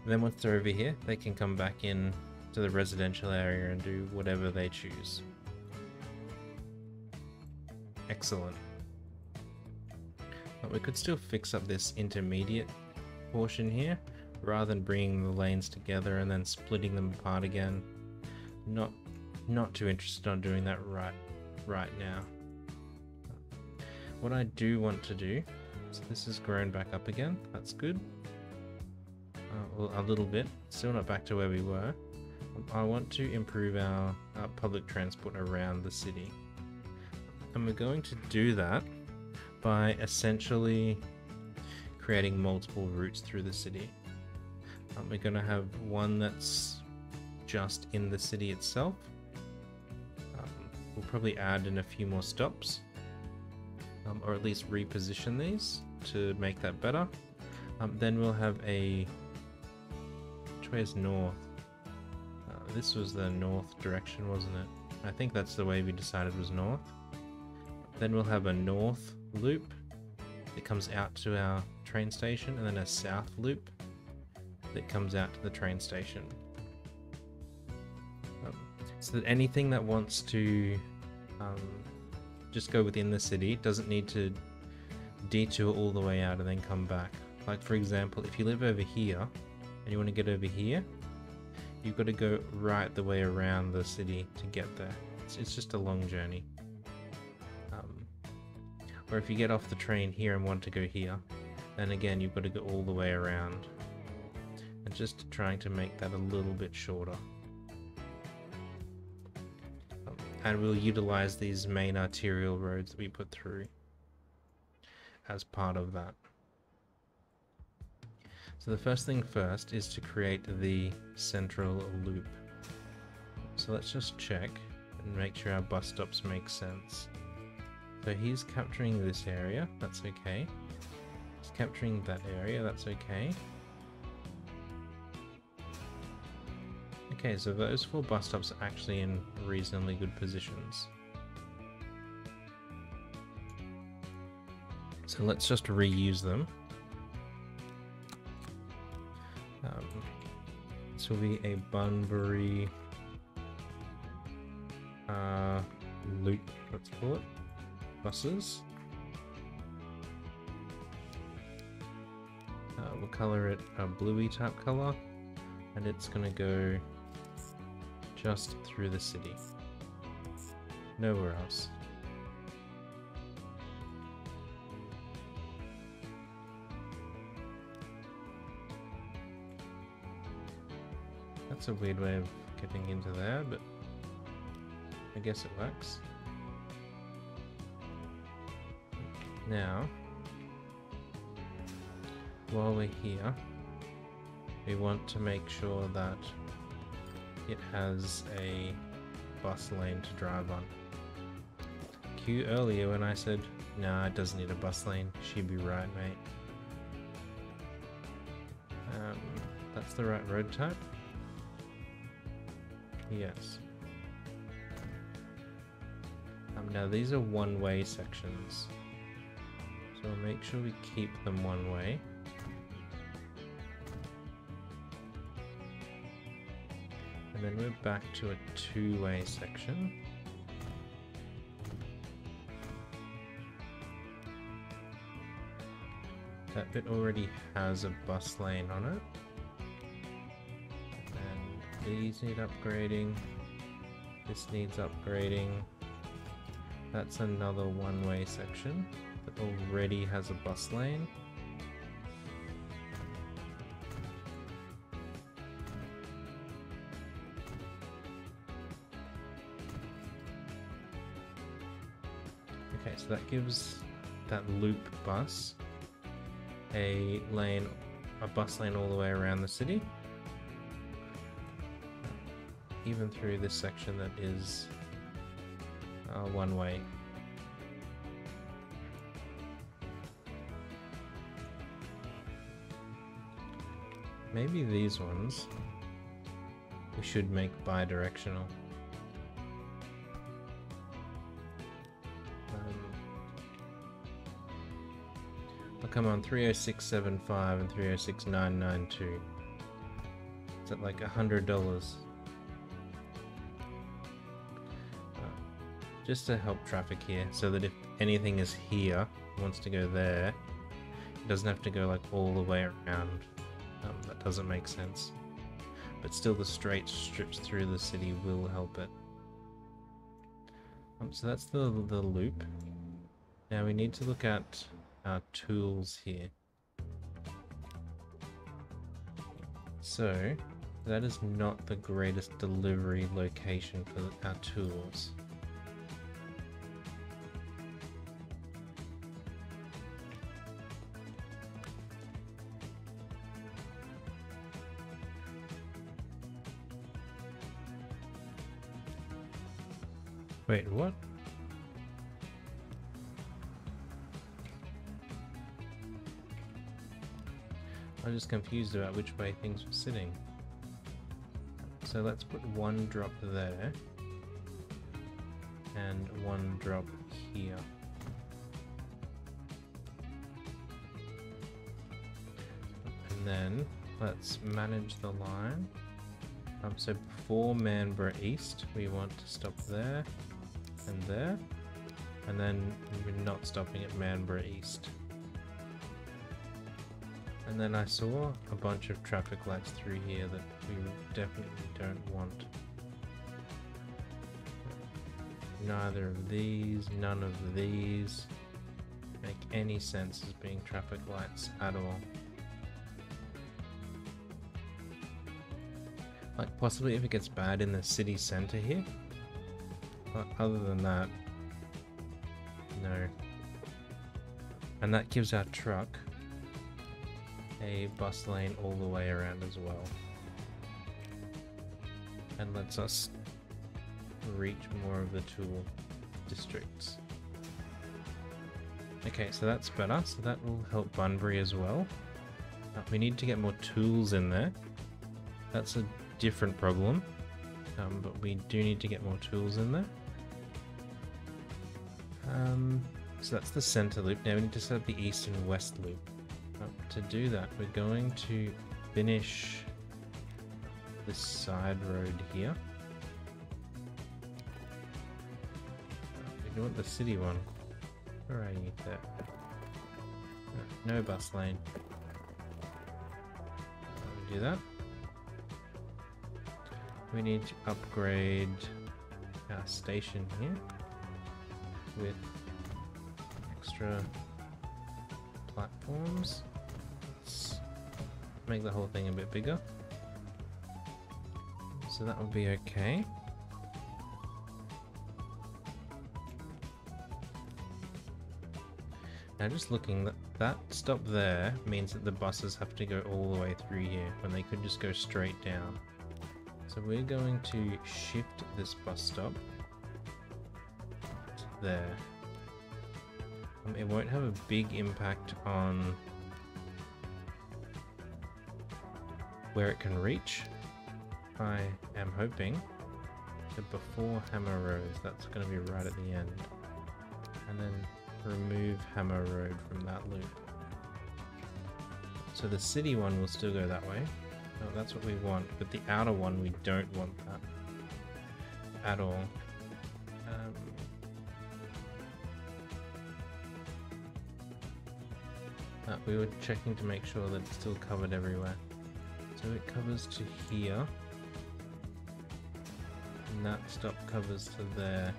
And then once they're over here, they can come back in to the residential area and do whatever they choose. Excellent. But we could still fix up this intermediate portion here, rather than bringing the lanes together and then splitting them apart again. Not too interested on doing that right now. What I do want to do, so this has grown back up again, that's good. Well, a little bit, still not back to where we were. I want to improve our public transport around the city. And we're going to do that by essentially creating multiple routes through the city. We're going to have one that's just in the city itself. We'll probably add in a few more stops, or at least reposition these to make that better. Then we'll have a... Which way is north? This was the north direction, wasn't it? I think that's the way we decided was north. Then we'll have a north loop that comes out to our train station, and then a south loop that comes out to the train station. So that anything that wants to just go within the city doesn't need to detour all the way out and then come back. Like for example, if you live over here and you want to get over here, you've got to go right the way around the city to get there. It's just a long journey. Or if you get off the train here and want to go here, then again you've got to go all the way around. And just trying to make that a little bit shorter. And we'll utilize these main arterial roads that we put through as part of that. So the first thing first is to create the central loop. So let's just check and make sure our bus stops make sense. So he's capturing this area, that's okay. He's capturing that area, that's okay. Okay, so those 4 bus stops are actually in reasonably good positions. So let's just reuse them. This will be a Bunbury loop, let's call it, buses. We'll color it a bluey type color, and it's gonna go just through the city, nowhere else. That's a weird way of getting into there, but I guess it works. Now, while we're here, we want to make sure that it has a bus lane to drive on. Cue earlier when I said, nah, it doesn't need a bus lane. She'd be right, mate. That's the right road type? Yes. Now these are one-way sections, so we'll make sure we keep them one way. And then we're back to a two-way section. That bit already has a bus lane on it. And these need upgrading. This needs upgrading. That's another one-way section that already has a bus lane. Okay, so that gives that loop bus a lane, a bus lane all the way around the city, even through this section that is one way. Maybe these ones we should make bi-directional. Oh, come on, 30675 and 306992. It's at like $100. Just to help traffic here, so that if anything is here, wants to go there, it doesn't have to go like all the way around. That doesn't make sense. But still, the straight strips through the city will help it. So that's the loop. Now we need to look at our tools here. So that is not the greatest delivery location for our tools. Wait, what? I'm just confused about which way things were sitting. So let's put one drop there and one drop here. And then let's manage the line. So before Manborough East, we want to stop there and there, and then we're not stopping at Manborough East. And then I saw a bunch of traffic lights through here that we definitely don't want. Neither of these, none of these make any sense as being traffic lights at all. Like possibly if it gets bad in the city center here, but other than that, no. And that gives our truck a bus lane all the way around as well, and lets us reach more of the tool districts. Okay, so that's better, so that will help Bunbury as well. We need to get more tools in there. That's a different problem, but we do need to get more tools in there. So that's the center loop. Now we need to set up the east and west loop. To do that, we're going to finish this side road here. We want the city one. Where are you? There. No bus lane. Do that. We need to upgrade our station here with extra platforms. Let's make the whole thing a bit bigger. So that will be okay. Now just looking, that stop there means that the buses have to go all the way through here when they could just go straight down. So we're going to shift this bus stop to there. It won't have a big impact on where it can reach. I am hoping. So before Hammer Road, that's going to be right at the end. And then remove Hammer Road from that loop. So the city one will still go that way. Oh, that's what we want, but the outer one we don't want that at all. We were checking to make sure that it's still covered everywhere. So it covers to here. And that stop covers to there.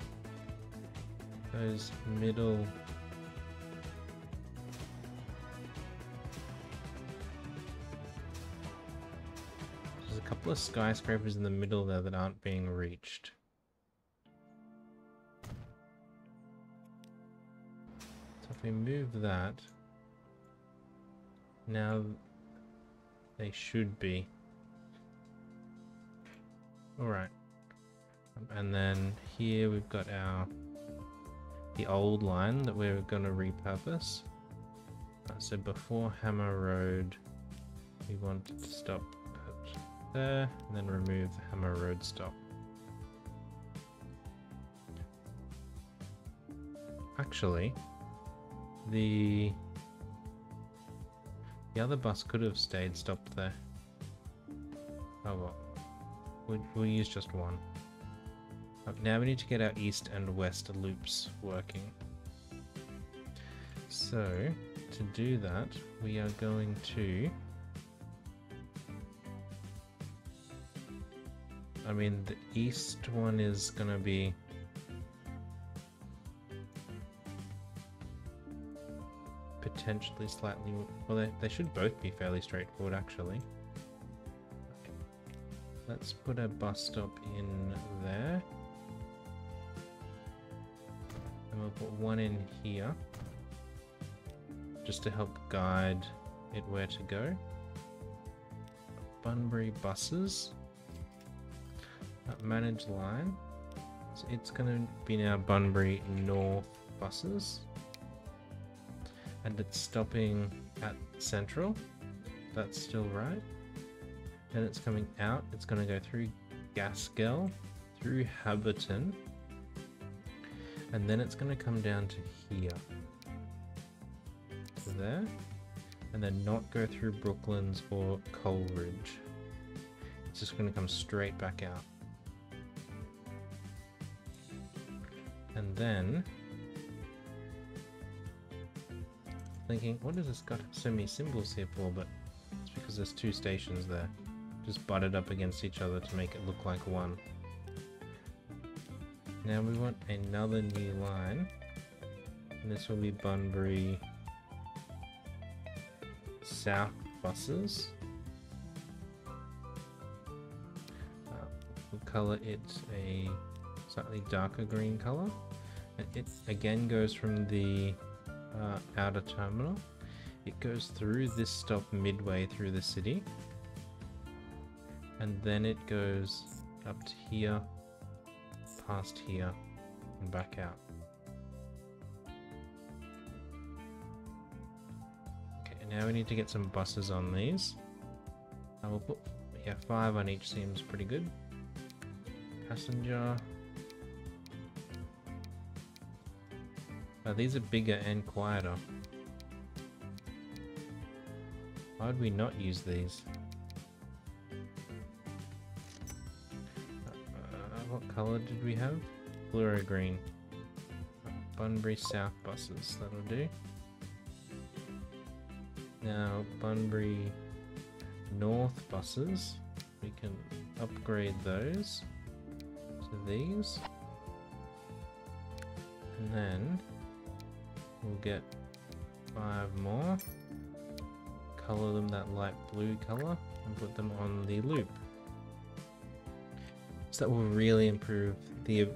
Goes middle. There's a couple of skyscrapers in the middle there that aren't being reached. So if we move that, now they should be. Alright. And then here we've got the old line that we're going to repurpose. So before Hammer Road, we want to stop at there, and then remove the Hammer Road stop. Actually, the other bus could have stayed stopped there. Oh well. We'll use just one. Now we need to get our east and west loops working. So, to do that, we are going to... I mean, the east one is gonna be... potentially slightly... Well, they should both be fairly straightforward, actually. Let's put a bus stop in there. And we'll put one in here. Just to help guide it where to go. Bunbury buses. Manage line. So it's going to be now Bunbury North buses. And it's stopping at Central. That's still right. Then it's coming out. It's going to go through Gaskell, through Haberton. And then it's going to come down to here. To there. And then not go through Brooklands or Coleridge. It's just going to come straight back out. And then... thinking, what has this got so many symbols here for? But it's because there's two stations there. Just butted up against each other to make it look like one. Now we want another new line. And this will be Bunbury South buses. We'll colour it a slightly darker green colour. And it again goes from the outer terminal. It goes through this stop midway through the city. And then it goes up to here, past here, and back out. Okay, now we need to get some buses on these. I will put, 5 on each seems pretty good. Passenger. These are bigger and quieter. Why would we not use these? What colour did we have? Fluoro green. Bunbury South buses, that'll do. Now Bunbury North buses, we can upgrade those to these. And then we'll get 5 more, colour them that light blue colour, and put them on the loop. So that will really improve the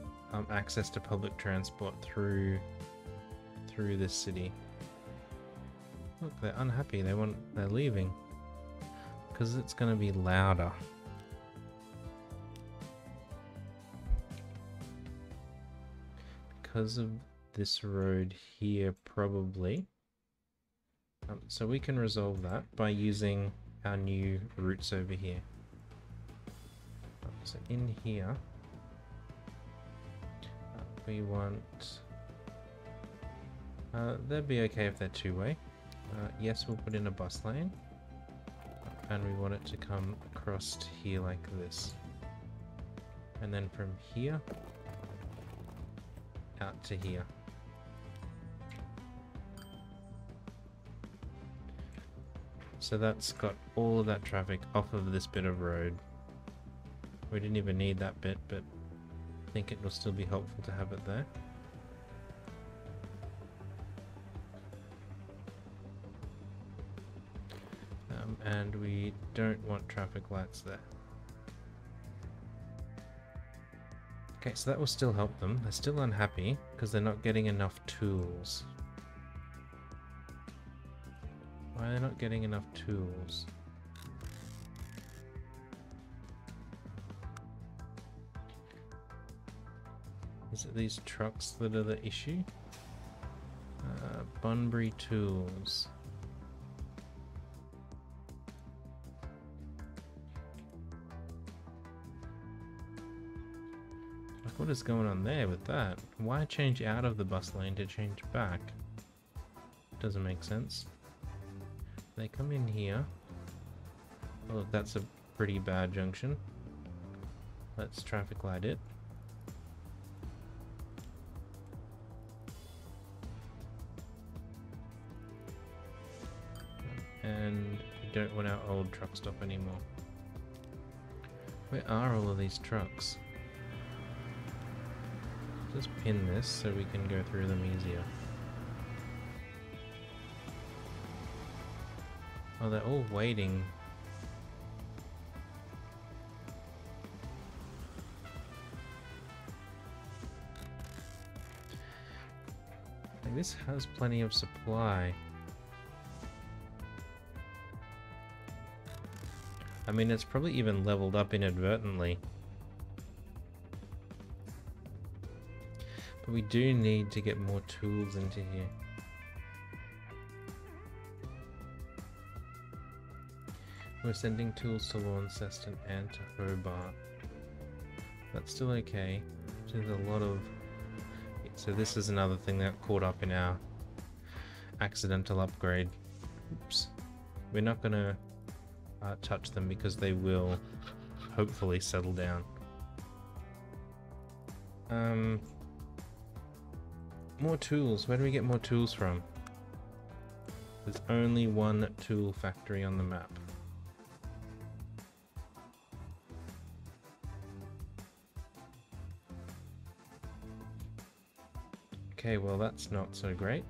access to public transport through this city. Look, they're unhappy. They're leaving because it's going to be louder. Because of this road here, probably. So we can resolve that by using our new routes over here. So in here, we want... they'd be okay if they're two-way. Yes, we'll put in a bus lane. And we want it to come across to here like this. And then from here, out to here. So that's got all of that traffic off of this bit of road. We didn't even need that bit, but I think it will still be helpful to have it there. And we don't want traffic lights there. Okay, so that will still help them. They're still unhappy because they're not getting enough tools. Why are they not getting enough tools? Is it these trucks that are the issue? Bunbury tools. Like, what is going on there with that? Why change out of the bus lane to change back? Doesn't make sense. They come in here. Oh, look, that's pretty bad junction. Let's traffic light it. And we don't want our old truck stop anymore. Where are all of these trucks? Just pin this so we can go through them easier. Oh, they're all waiting. Like, this has plenty of supply. I mean, it's probably even leveled up inadvertently. But we do need to get more tools into here. We're sending tools to Launceston and to Hobart. That's still okay. There's a lot of... So this is another thing that caught up in our accidental upgrade. Oops. We're not gonna touch them because they will hopefully settle down. More tools. Where do we get more tools from? There's only one tool factory on the map. Okay, well that's not so great.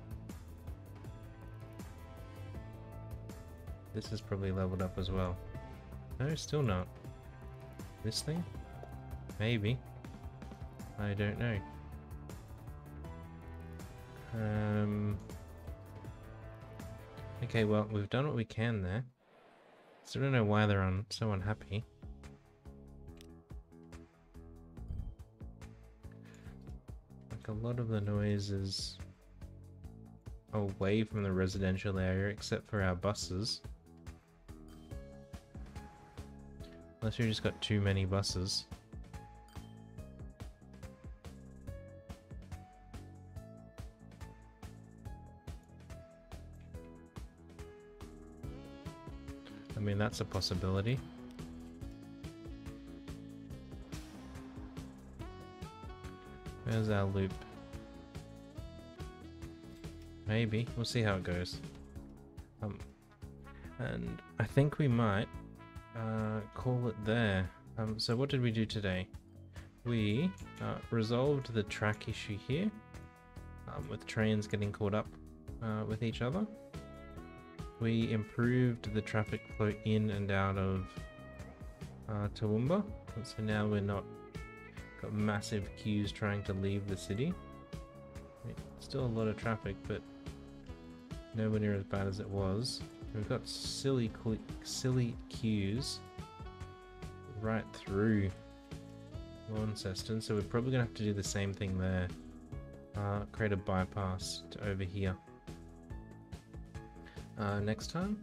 This is probably leveled up as well. No, still not. This thing? Maybe. I don't know. Okay, well, we've done what we can there. Still don't know why they're so unhappy. Like, a lot of the noise is away from the residential area, except for our buses. Unless we just got too many buses. I mean, that's a possibility. Where's our loop? Maybe. We'll see how it goes. And I think we might call it there. So what did we do today? We resolved the track issue here, with trains getting caught up with each other. We improved the traffic flow in and out of Toowoomba, so now we're not got massive queues trying to leave the city. I mean, still a lot of traffic, but nowhere near as bad as it was. We've got silly queues right through Launceston, so we're probably gonna have to do the same thing there. Create a bypass to over here next time.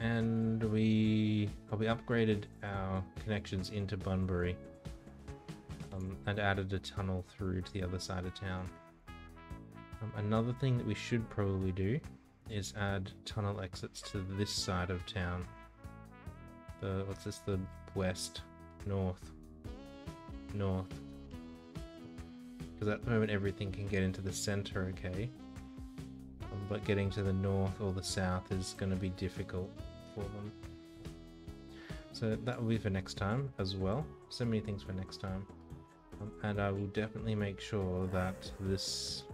And we probably upgraded our connections into Bunbury and added a tunnel through to the other side of town. Another thing that we should probably do is add tunnel exits to this side of town. What's this? The west, north. Because at the moment everything can get into the center, okay? But getting to the north or the south is going to be difficult for them. So that will be for next time as well. So many things for next time. And I will definitely make sure that this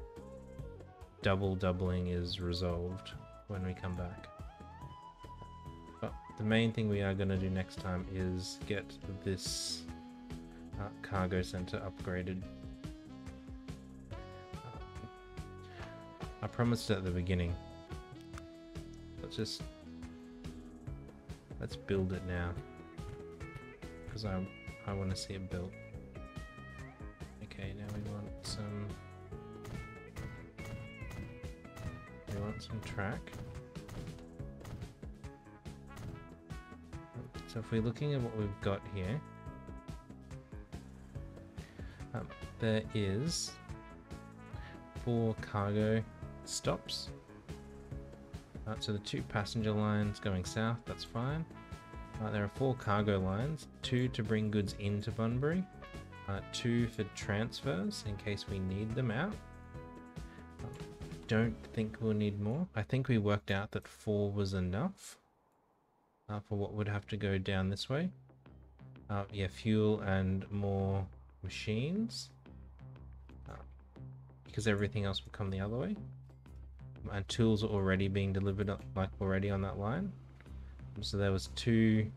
doubling is resolved when we come back. But the main thing we are going to do next time is get this cargo center upgraded. I promised at the beginning. Let's build it now, because I want to see it built. Okay, now we want some track. So if we're looking at what we've got here, there is 4 cargo stops. So the 2 passenger lines going south, that's fine. There are 4 cargo lines, 2 to bring goods into Bunbury, 2 for transfers in case we need them out. Don't think we'll need more. I think we worked out that 4 was enough for what would have to go down this way. Yeah, fuel and more machines, because everything else will come the other way. And tools are already being delivered already on that line. So there was 2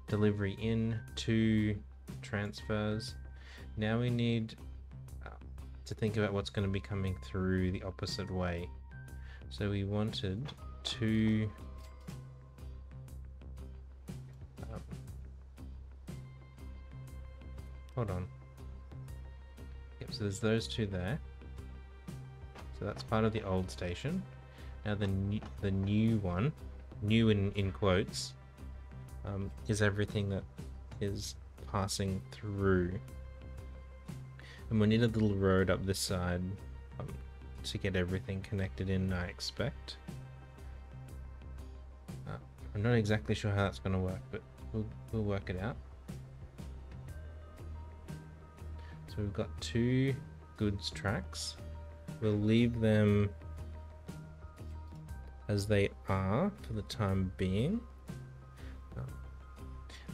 delivery in, 2 transfers. Now we need to think about what's going to be coming through the opposite way. So we wanted 2 hold on. Yep, so there's those 2 there. So that's part of the old station. Now the new one, new in quotes, is everything that is passing through. And we need a little road up this side to get everything connected in, I expect. I'm not exactly sure how that's going to work, but we'll work it out. So we've got 2 goods tracks. We'll leave them as they are for the time being.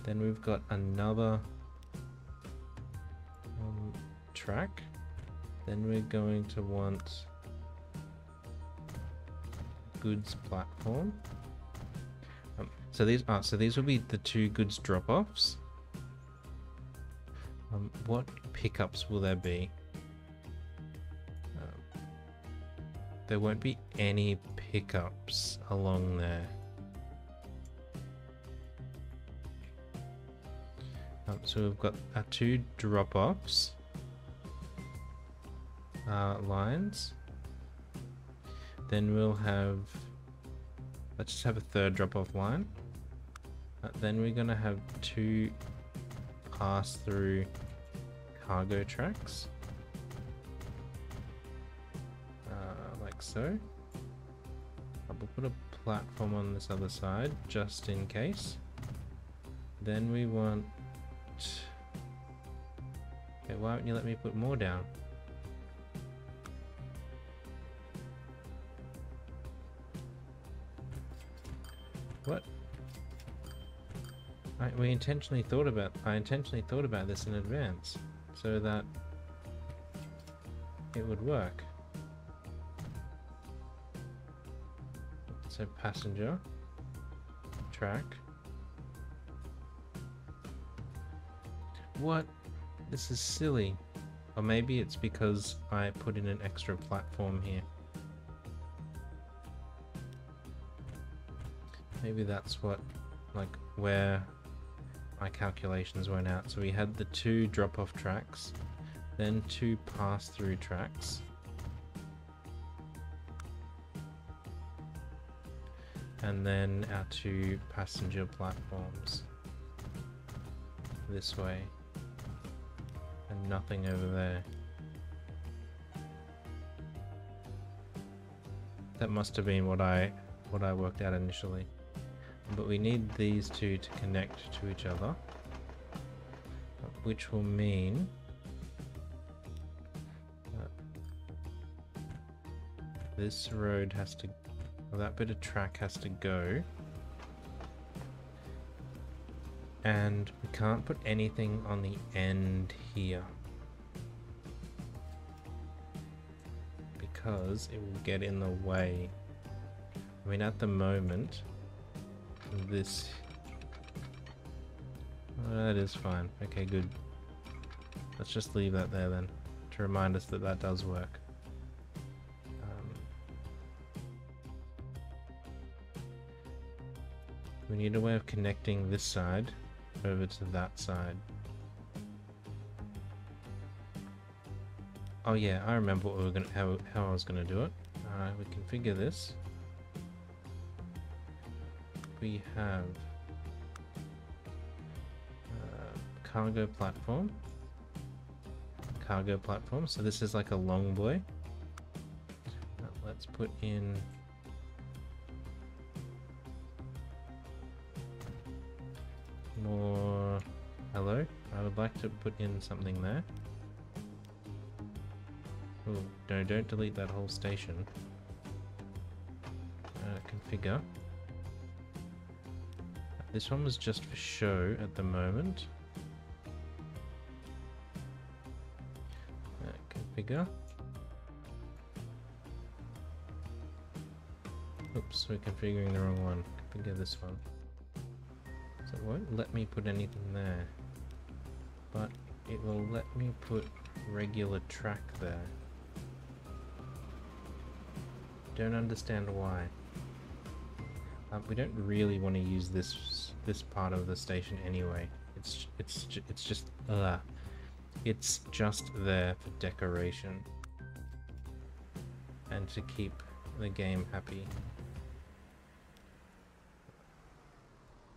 Then we've got another track. Then we're going to want goods platform. So these will be the 2 goods drop-offs. What pickups will there be? There won't be any pickups along there. So we've got our 2 drop-offs lines. Then we'll have, let's just have a 3rd drop-off line. Then we're gonna have 2 pass-through cargo tracks, like so. We'll put a platform on this other side just in case. Then we want, okay, why won't you let me put more down? What? I intentionally thought about this in advance so that it would work. So passenger, track. What? This is silly. Or maybe it's because I put in an extra platform here. Maybe that's what, like, where my calculations went out. So we had the 2 drop-off tracks, then 2 pass-through tracks, and then our 2 passenger platforms this way, and nothing over there. That must have been what I worked out initially. But we need these 2 to connect to each other, which will mean this road has to, or that bit of track has to go, and we can't put anything on the end here because it will get in the way. I mean, at the moment, this, that is fine. Okay, good. Let's just leave that there then to remind us that that does work. We need a way of connecting this side over to that side. Oh yeah, I remember what we were gonna, how I was gonna do it. We configure this. We have cargo platform. So this is like a long boy. Let's put in more... Hello? I would like to put in something there. Oh, no, don't delete that whole station. Configure. This one was just for show at the moment. Configure. Oops, we're configuring the wrong one. Configure this one. So it won't let me put anything there. But it will let me put regular track there. Don't understand why. We don't really want to use this part of the station anyway. It's just there for decoration and to keep the game happy.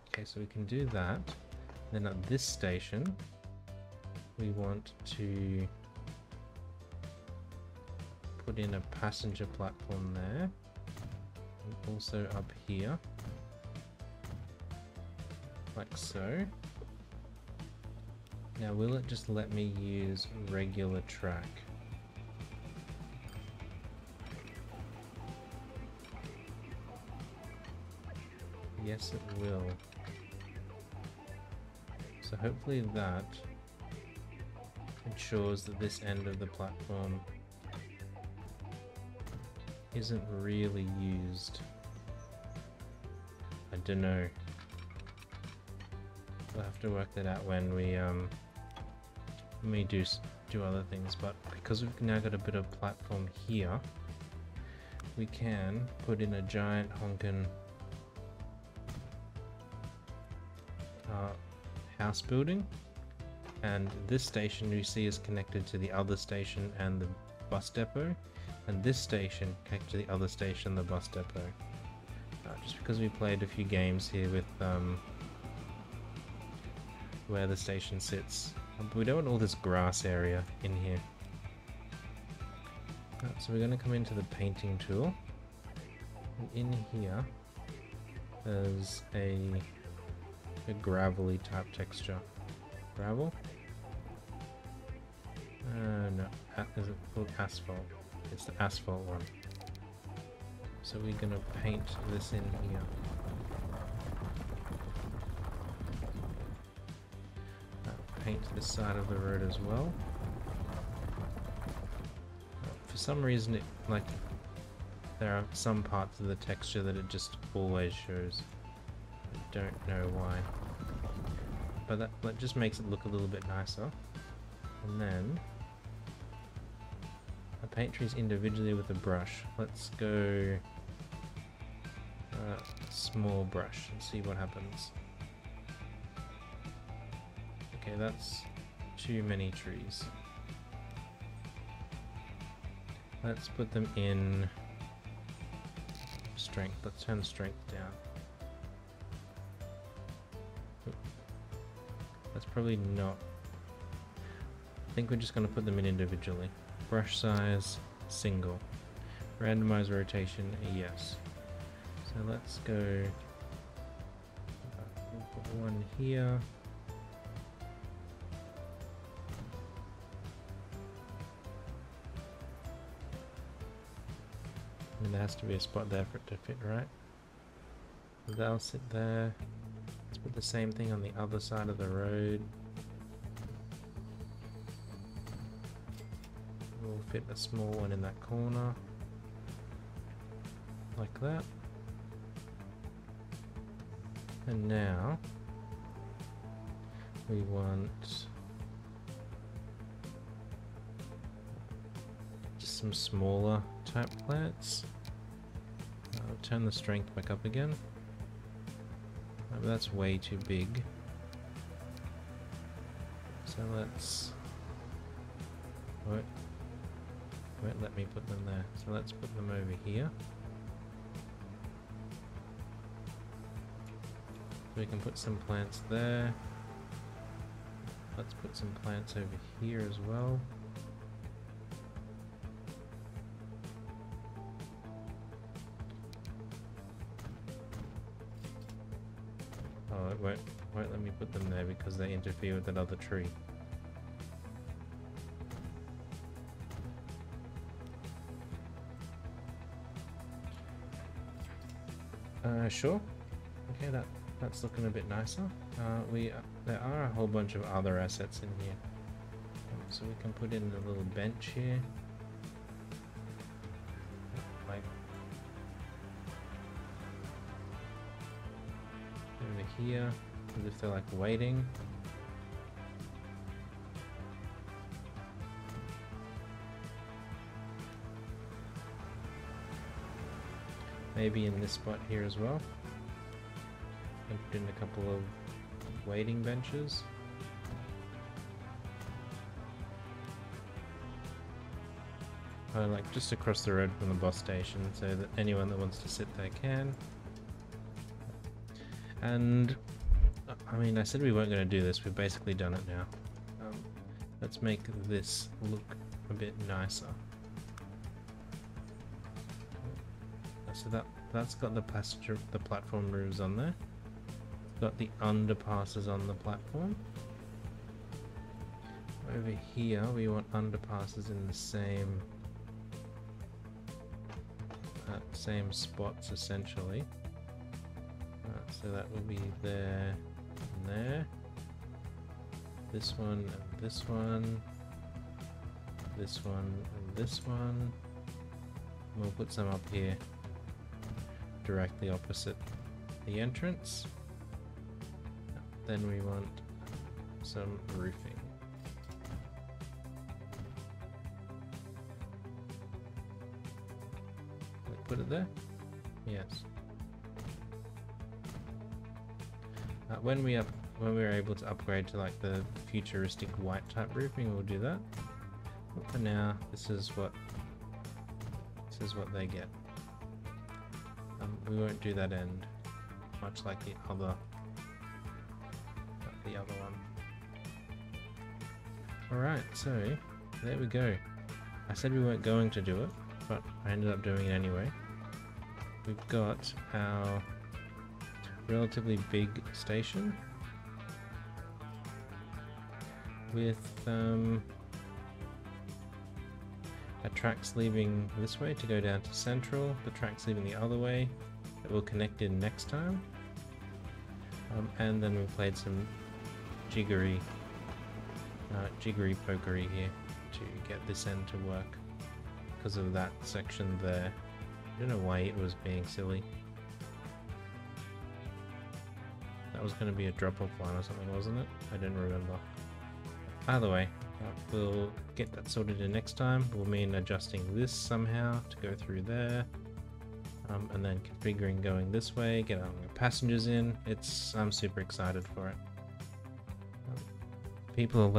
Okay, so we can do that. Then at this station, we want to put in a passenger platform there. And also up here, like so. Now will it just let me use regular track? Yes, it will. So hopefully that ensures that this end of the platform isn't really used. I don't know. We'll have to work that out when we do other things, but because we've now got a bit of platform here, we can put in a giant honkin' house building, and this station you see is connected to the other station and the bus depot, and this station connected to the other station, the bus depot. Just because we played a few games here with where the station sits, but we don't want all this grass area in here. So we're going to come into the painting tool, and in here there's a gravelly type texture. Gravel? No, is it called asphalt? It's the asphalt one. So we're gonna paint this in here. Paint this side of the road as well. For some reason, there are some parts of the texture that it just always shows. I don't know why. But that just makes it look a little bit nicer. And then I paint trees individually with a brush. Let's go small brush and see what happens. Okay, that's too many trees. Let's put them in strength. Let's turn strength down. That's probably not. I think we're just going to put them in individually. Brush size, single. Randomize rotation, yes. So let's go. We'll put one here. I mean, there has to be a spot there for it to fit, right? That'll sit there. Let's put the same thing on the other side of the road. We'll fit a small one in that corner. Like that. And now we want just some smaller type plants. I'll turn the strength back up again. That's way too big. So let's... won't let me put them there. So let's put them over here. We can put some plants there. Let's put some plants over here as well. Oh, it won't let me put them there because they interfere with that other tree. Sure. Okay, that's looking a bit nicer. There are a whole bunch of other assets in here. So we can put in a little bench here. Like over here, as if they're like waiting. Maybe in this spot here as well. And put in a couple of waiting benches. Like just across the road from the bus station, so that anyone that wants to sit there can. And I mean, I said we weren't going to do this. We've basically done it now. Let's make this look a bit nicer. So that's got the platform roofs on there. Got the underpasses on the platform. Over here, we want underpasses in the same spots essentially. So that will be there and there. This one and this one. This one and this one. We'll put some up here, directly opposite the entrance. Then we want some roofing. Put it there? Yes. When we were able to upgrade to like the futuristic white type roofing, we'll do that. But for now, this is what they get. We won't do that end, much like the other one. Alright, so there we go. I said we weren't going to do it, but I ended up doing it anyway. We've got our relatively big station with tracks leaving this way to go down to Central, the tracks leaving the other way that will connect in next time. And then we played some jiggery pokery here to get this end to work because of that section there. I don't know why it was being silly. That was going to be a drop-off line or something, wasn't it? I didn't remember. Either way, we'll get that sorted in next time. We'll mean adjusting this somehow to go through there. And then configuring going this way, get our passengers in. I'm super excited for it. People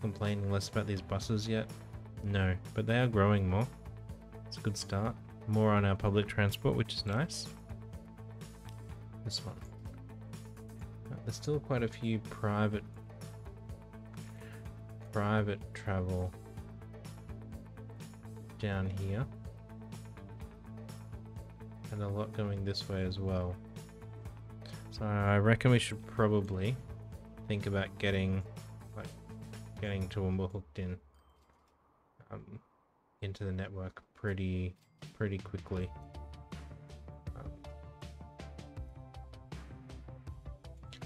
complaining less about these buses yet? No, but they are growing more. It's a good start. More on our public transport, which is nice. This one. There's still quite a few private travel down here. And a lot going this way as well. So I reckon we should probably think about getting Toowoomba hooked in into the network pretty quickly.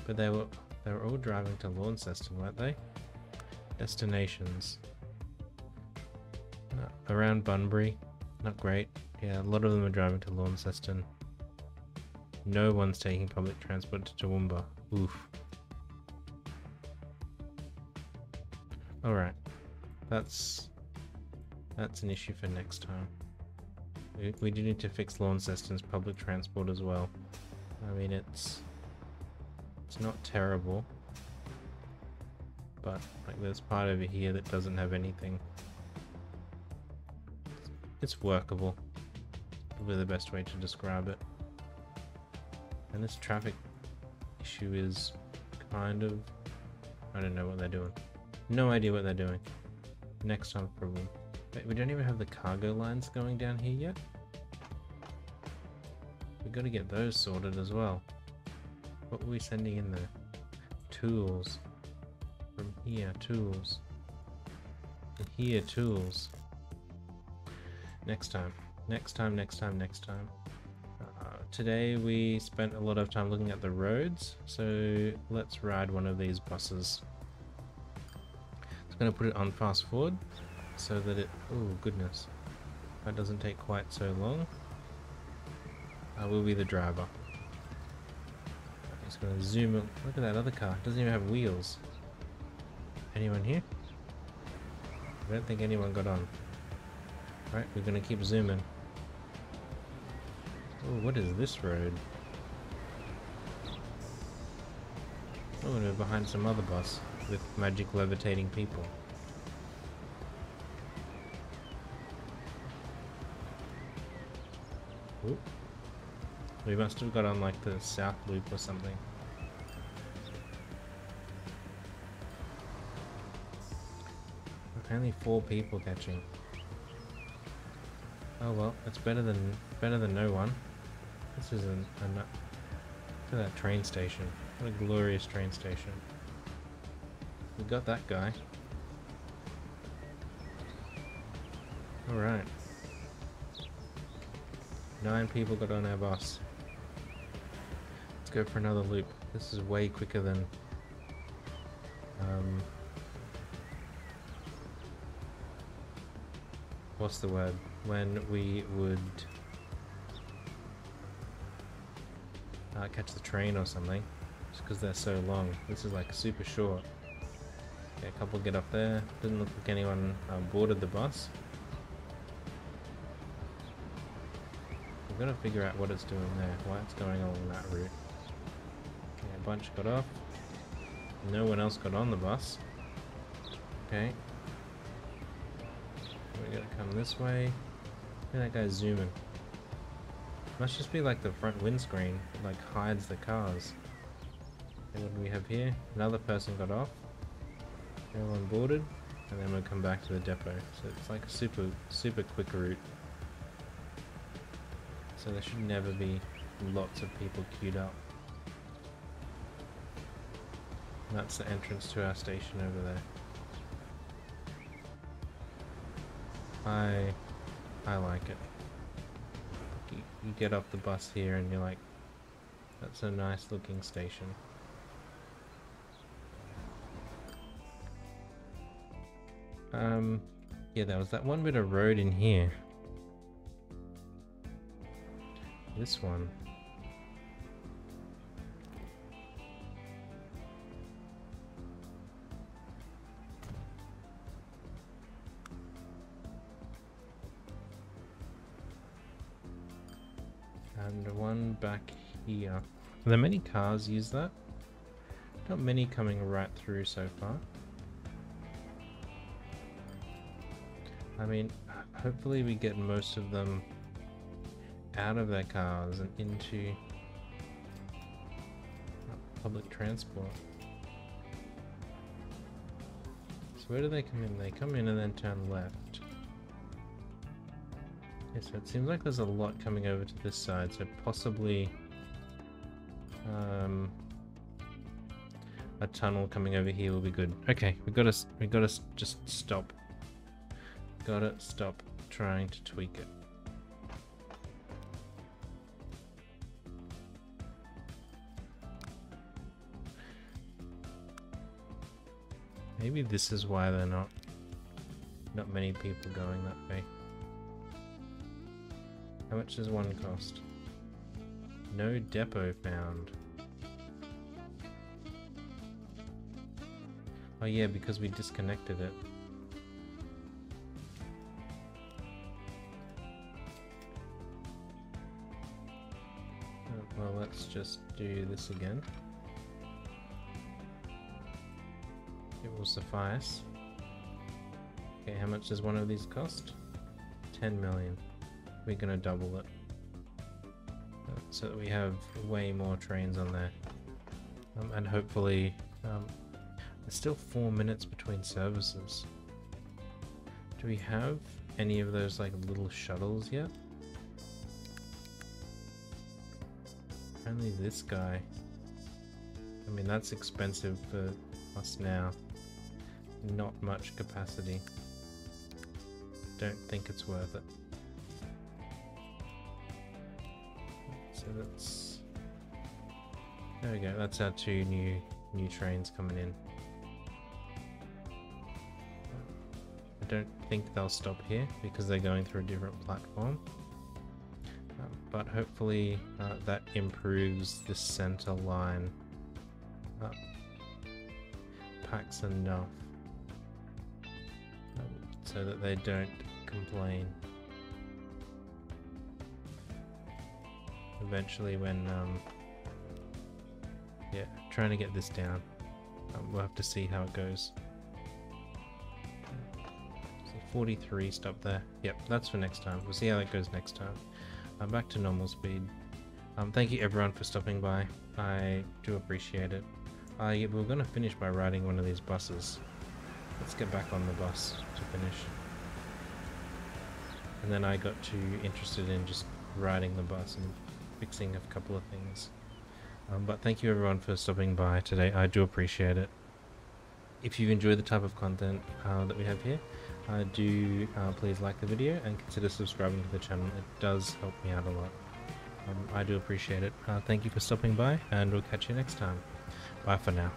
But they were all driving to Launceston, weren't they? Destinations around Bunbury, not great. Yeah, a lot of them are driving to Launceston. No one's taking public transport to Toowoomba. Oof. Alright. That's an issue for next time. We do need to fix Launceston's public transport as well. I mean, it's not terrible, but like there's part over here that doesn't have anything. It's workable. Probably the best way to describe it. And this traffic issue is kind of... I don't know what they're doing. No idea what they're doing. Next time problem. Wait, we don't even have the cargo lines going down here yet? We've got to get those sorted as well. What were we sending in there? Tools. From here, tools. From here, tools. Next time. Next time, next time, next time. Today we spent a lot of time looking at the roads, so let's ride one of these buses. It's going to put it on fast forward so that it... oh goodness. That doesn't take quite so long. I will be the driver. Just going to zoom in. Look at that other car. It doesn't even have wheels. Anyone here? I don't think anyone got on. Right, we're going to keep zooming. Oh, what is this road? Oh, and we're behind some other bus with magic levitating people. Oop. We must have got on like the south loop or something. Only 4 people catching. Oh well, it's better than no one. This is look at that train station. What a glorious train station. We got that guy. Alright. 9 people got on our bus. Let's go for another loop. This is way quicker than what's the word? When we would catch the train or something, just because they're so long. This is like super short. Okay, a couple get up there. Didn't look like anyone boarded the bus. We've got to figure out what it's doing there, why it's going along that route. Okay, a bunch got off. No one else got on the bus. Okay. We gotta come this way. Look at that guy zooming. Must just be like the front windscreen, like hides the cars. And what do we have here? Another person got off. Everyone boarded, and then we'll come back to the depot. So it's like a super quick route. So there should never be lots of people queued up. And that's the entrance to our station over there. I like it. You get off the bus here and you're like, that's a nice looking station. Yeah, there was that one bit of road in here. This one. And one back here. Are there many cars use that? Not many coming right through so far. I mean, hopefully we get most of them out of their cars and into public transport. So where do they come in? They come in and then turn left. Okay, so it seems like there's a lot coming over to this side, so possibly a tunnel coming over here will be good. Okay, we gotta just stop. Gotta stop trying to tweak it. Maybe this is why they're not many people going that way. How much does one cost? No depot found. Oh yeah, because we disconnected it. Well, let's just do this again. It will suffice. Okay, how much does one of these cost? 10 million. We're gonna double it. So that we have way more trains on there. And hopefully, there's still 4 minutes between services. Do we have any of those like little shuttles yet? Only this guy. I mean, that's expensive for us now. Not much capacity. Don't think it's worth it. So that's... There we go, that's our two new trains coming in. I don't think they'll stop here because they're going through a different platform. But hopefully that improves the center line. Packs enough so that they don't complain. Eventually when yeah, trying to get this down. We'll have to see how it goes. So 43 stop there. Yep, that's for next time. We'll see how that goes next time. Back to normal speed. Thank you everyone for stopping by. I do appreciate it. We're going to finish by riding one of these buses. Let's get back on the bus to finish. And then I got too interested in just riding the bus and fixing a couple of things. But thank you everyone for stopping by today. I do appreciate it. If you've enjoyed the type of content that we have here, do please like the video and consider subscribing to the channel. It does help me out a lot. I do appreciate it. Thank you for stopping by, and we'll catch you next time. Bye for now.